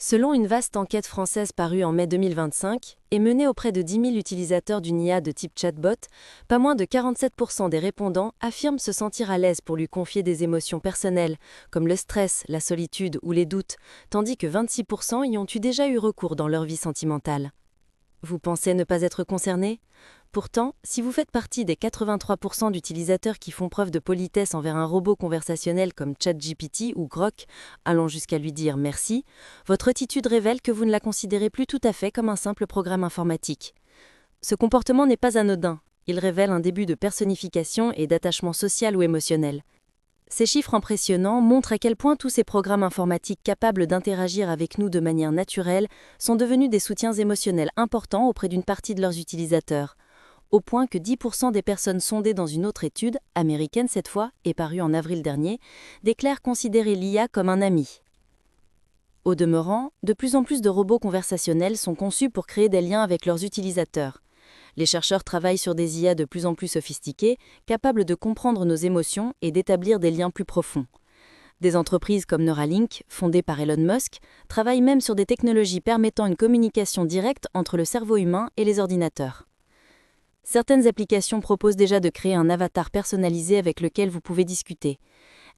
Selon une vaste enquête française parue en mai 2025 et menée auprès de 10 000 utilisateurs d'une IA de type chatbot, pas moins de 47% des répondants affirment se sentir à l'aise pour lui confier des émotions personnelles, comme le stress, la solitude ou les doutes, tandis que 26% y ont déjà eu recours dans leur vie sentimentale. Vous pensez ne pas être concerné ? Pourtant, si vous faites partie des 83% d'utilisateurs qui font preuve de politesse envers un robot conversationnel comme ChatGPT ou Grok, allant jusqu'à lui dire merci, votre attitude révèle que vous ne la considérez plus tout à fait comme un simple programme informatique. Ce comportement n'est pas anodin, il révèle un début de personnification et d'attachement social ou émotionnel. Ces chiffres impressionnants montrent à quel point tous ces programmes informatiques capables d'interagir avec nous de manière naturelle sont devenus des soutiens émotionnels importants auprès d'une partie de leurs utilisateurs, au point que 10% des personnes sondées dans une autre étude, américaine cette fois, et parue en avril dernier, déclarent considérer l'IA comme un ami. Au demeurant, de plus en plus de robots conversationnels sont conçus pour créer des liens avec leurs utilisateurs. Les chercheurs travaillent sur des IA de plus en plus sophistiquées, capables de comprendre nos émotions et d'établir des liens plus profonds. Des entreprises comme Neuralink, fondées par Elon Musk, travaillent même sur des technologies permettant une communication directe entre le cerveau humain et les ordinateurs. Certaines applications proposent déjà de créer un avatar personnalisé avec lequel vous pouvez discuter.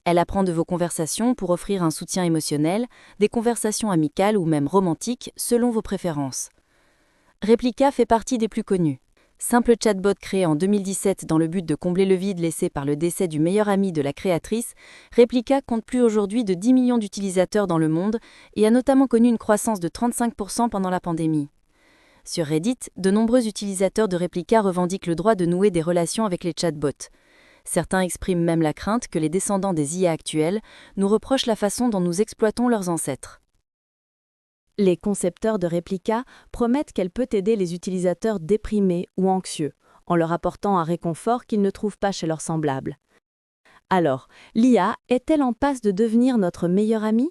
Elle apprend de vos conversations pour offrir un soutien émotionnel, des conversations amicales ou même romantiques selon vos préférences. Replika fait partie des plus connus. Simple chatbot créé en 2017 dans le but de combler le vide laissé par le décès du meilleur ami de la créatrice, Replika compte plus aujourd'hui de 10 millions d'utilisateurs dans le monde et a notamment connu une croissance de 35% pendant la pandémie. Sur Reddit, de nombreux utilisateurs de Replika revendiquent le droit de nouer des relations avec les chatbots. Certains expriment même la crainte que les descendants des IA actuels nous reprochent la façon dont nous exploitons leurs ancêtres. Les concepteurs de Replika promettent qu'elle peut aider les utilisateurs déprimés ou anxieux, en leur apportant un réconfort qu'ils ne trouvent pas chez leurs semblables. Alors, l'IA est-elle en passe de devenir notre meilleur ami ?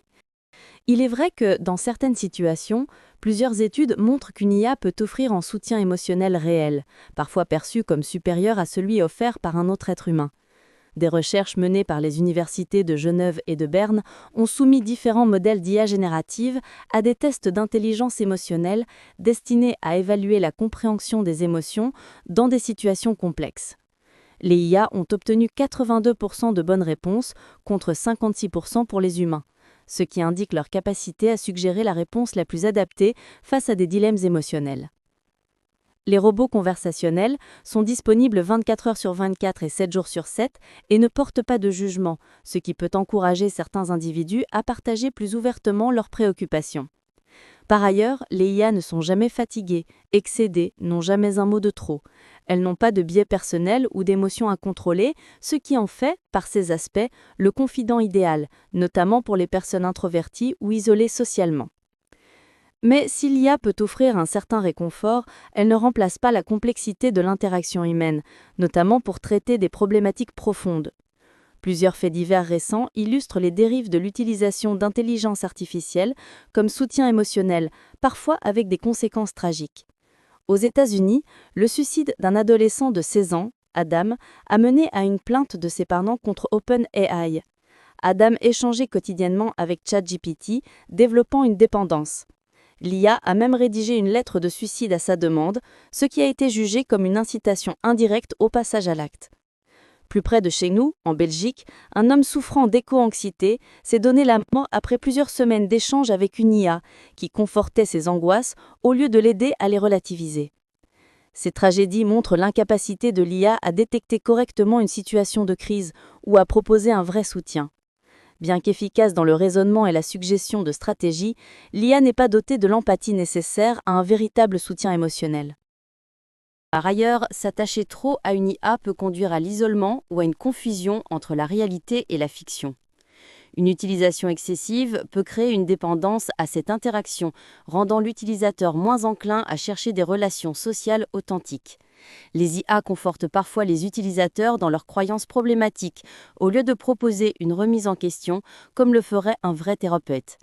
Il est vrai que, dans certaines situations, plusieurs études montrent qu'une IA peut offrir un soutien émotionnel réel, parfois perçu comme supérieur à celui offert par un autre être humain. Des recherches menées par les universités de Genève et de Berne ont soumis différents modèles d'IA générative à des tests d'intelligence émotionnelle destinés à évaluer la compréhension des émotions dans des situations complexes. Les IA ont obtenu 82% de bonnes réponses contre 56% pour les humains, ce qui indique leur capacité à suggérer la réponse la plus adaptée face à des dilemmes émotionnels. Les robots conversationnels sont disponibles 24 heures sur 24 et 7 jours sur 7 et ne portent pas de jugement, ce qui peut encourager certains individus à partager plus ouvertement leurs préoccupations. Par ailleurs, les IA ne sont jamais fatiguées, excédées, n'ont jamais un mot de trop. Elles n'ont pas de biais personnels ou d'émotions à contrôler, ce qui en fait, par ces aspects, le confident idéal, notamment pour les personnes introverties ou isolées socialement. Mais si l'IA peut offrir un certain réconfort, elle ne remplace pas la complexité de l'interaction humaine, notamment pour traiter des problématiques profondes. Plusieurs faits divers récents illustrent les dérives de l'utilisation d'intelligence artificielle comme soutien émotionnel, parfois avec des conséquences tragiques. Aux États-Unis, le suicide d'un adolescent de 16 ans, Adam, a mené à une plainte de ses parents contre OpenAI. Adam échangeait quotidiennement avec ChatGPT, développant une dépendance. L'IA a même rédigé une lettre de suicide à sa demande, ce qui a été jugé comme une incitation indirecte au passage à l'acte. Plus près de chez nous, en Belgique, un homme souffrant d'éco-anxiété s'est donné la mort après plusieurs semaines d'échanges avec une IA qui confortait ses angoisses au lieu de l'aider à les relativiser. Ces tragédies montrent l'incapacité de l'IA à détecter correctement une situation de crise ou à proposer un vrai soutien. Bien qu'efficace dans le raisonnement et la suggestion de stratégies, l'IA n'est pas dotée de l'empathie nécessaire à un véritable soutien émotionnel. Par ailleurs, s'attacher trop à une IA peut conduire à l'isolement ou à une confusion entre la réalité et la fiction. Une utilisation excessive peut créer une dépendance à cette interaction, rendant l'utilisateur moins enclin à chercher des relations sociales authentiques. Les IA confortent parfois les utilisateurs dans leurs croyances problématiques, au lieu de proposer une remise en question, comme le ferait un vrai thérapeute.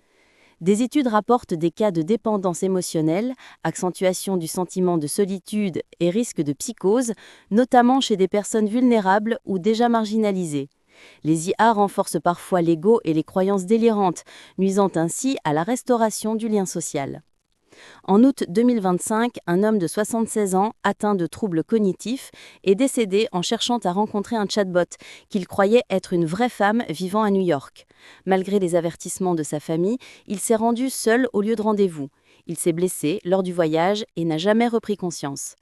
Des études rapportent des cas de dépendance émotionnelle, accentuation du sentiment de solitude et risque de psychose, notamment chez des personnes vulnérables ou déjà marginalisées. Les IA renforcent parfois l'ego et les croyances délirantes, nuisant ainsi à la restauration du lien social. En août 2025, un homme de 76 ans, atteint de troubles cognitifs, est décédé en cherchant à rencontrer un chatbot qu'il croyait être une vraie femme vivant à New York. Malgré les avertissements de sa famille, il s'est rendu seul au lieu de rendez-vous. Il s'est blessé lors du voyage et n'a jamais repris conscience.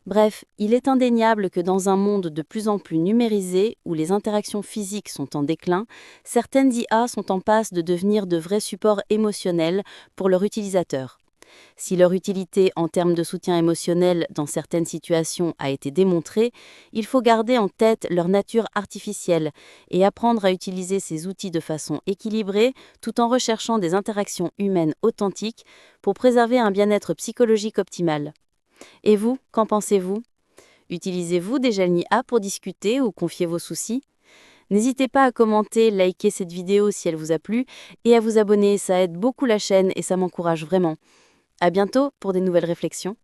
Bref, il est indéniable que dans un monde de plus en plus numérisé, où les interactions physiques sont en déclin, certaines IA sont en passe de devenir de vrais supports émotionnels pour leurs utilisateurs. Si leur utilité en termes de soutien émotionnel dans certaines situations a été démontrée, il faut garder en tête leur nature artificielle et apprendre à utiliser ces outils de façon équilibrée tout en recherchant des interactions humaines authentiques pour préserver un bien-être psychologique optimal. Et vous, qu'en pensez-vous? Utilisez-vous déjà une IA pour discuter ou confier vos soucis? N'hésitez pas à commenter, liker cette vidéo si elle vous a plu et à vous abonner, ça aide beaucoup la chaîne et ça m'encourage vraiment. À bientôt pour des nouvelles réflexions.